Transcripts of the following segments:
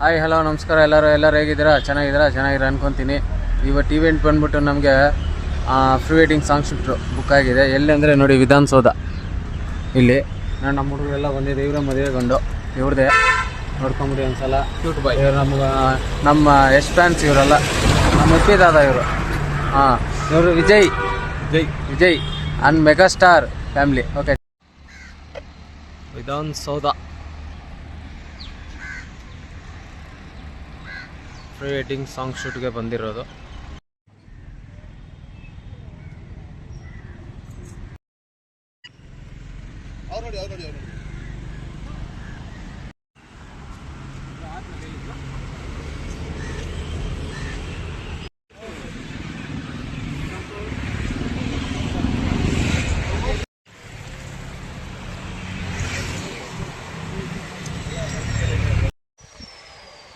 Hi hello ನಮಸ್ಕಾರ ಎಲ್ಲರೂ ಹೇಗಿದ್ದೀರಾ? ಚೆನ್ನಾಗಿದ್ದೀರಾ ಅನ್ಕೊತೀನಿ. ಇವತ್ತು ಇವೆಂಟ್ ಬಂದ್ಬಿಟ್ಟು ನಮಗೆ pre wedding song shoot book ಆಗಿದೆ. ಎಲ್ಲಿ ಅಂದರೆ ನೋಡಿ, ವಿಧಾನಸೌಧ. ಇಲ್ಲಿ ನಮ್ಮ ಹುಡುಗರೆಲ್ಲ ಬಂದಿದೆ. ಇವರ ಮದುವೆಗೊಂಡು ಇವ್ರದ್ದೇ ನೋಡ್ಕೊಂಬಿಡಿ ಒಂದ್ಸಲ. ಕ್ಯೂಟ್ ಬಾಯ್ ಇವರು. ನಮ್ಮ ಎಷ್ಟು ಫ್ಯಾನ್ಸ್ ಇವರೆಲ್ಲ. ನಮ್ಮ ಉಪ್ಪಿದಾದ ಇವರು. ಇವರು Vijay and megastar family. Okay, Vidhana Soudha pre wedding song ಶೂಟ್ಗೆ ಬಂದಿರೋದು.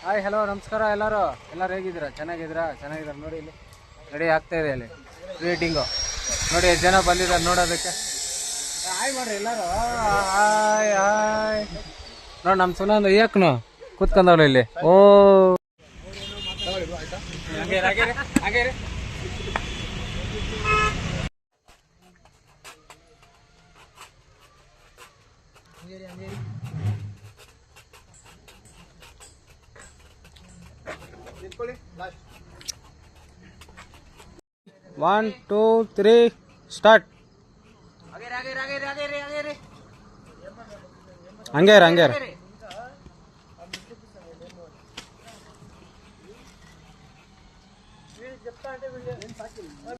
ಹಾಯ್ ಹಲೋ ನಮಸ್ಕಾರ ಎಲ್ಲರೂ ಹೇಗಿದ್ದೀರಾ? ಚೆನ್ನಾಗಿದ್ದೀರಾ? ನೋಡಿ, ಇಲ್ಲಿ ರೆಡಿ ಆಗ್ತಾ ಇದೆ. ಅಲ್ಲಿ ಪ್ರೀ ವೆಡ್ಡಿಂಗು ನೋಡಿ, ಎಷ್ಟು ಜನ ಬಂದಿದ್ದಾರೆ ನೋಡೋದಕ್ಕೆ. ಹಾಯ್ ಮಾಡ್ರಿ ಎಲ್ಲರೂ. ಹಾಯ್ ನೋಡಿ, ನಮ್ಮ ಸುನಂದು ಯಾಕನು ಕೂತ್ಕೊಂಡವ್ರು ಇಲ್ಲಿ. ಓ ಒನ್ ಟೂ ತ್ರೀ ಸ್ಟಾರ್ಟ್. ಹಂಗೆ